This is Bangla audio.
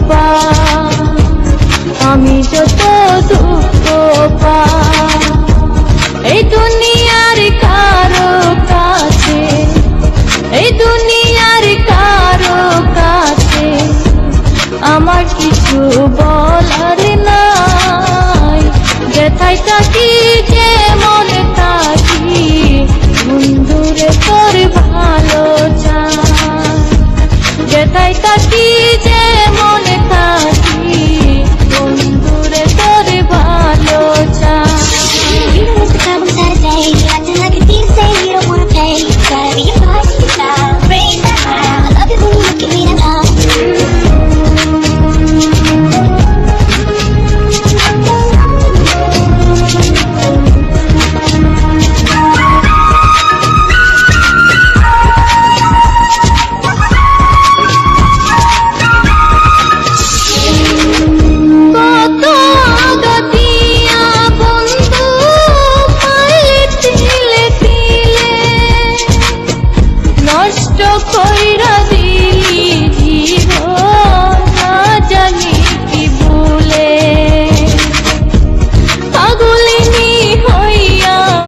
পাই, আমি যত দুঃখ পাই, এই দুনিয়ার কারো কাছে, এই দুনিয়ার কারো কাছে আমার কিছু বলার নাই। যেথায় থাকি যেমন থাকি বন্ধুরে তোর ভালো চাই, যেথায় থাকি যেমন থাকি বন্ধুরে তোর ভালো চাই। You know what's the problem Saturday? You're acting like a thief, say you don't wanna pay. Gotta be a boss, you style, raise that smile. I love it when you look at me and I'm কইরা দিলি জীবন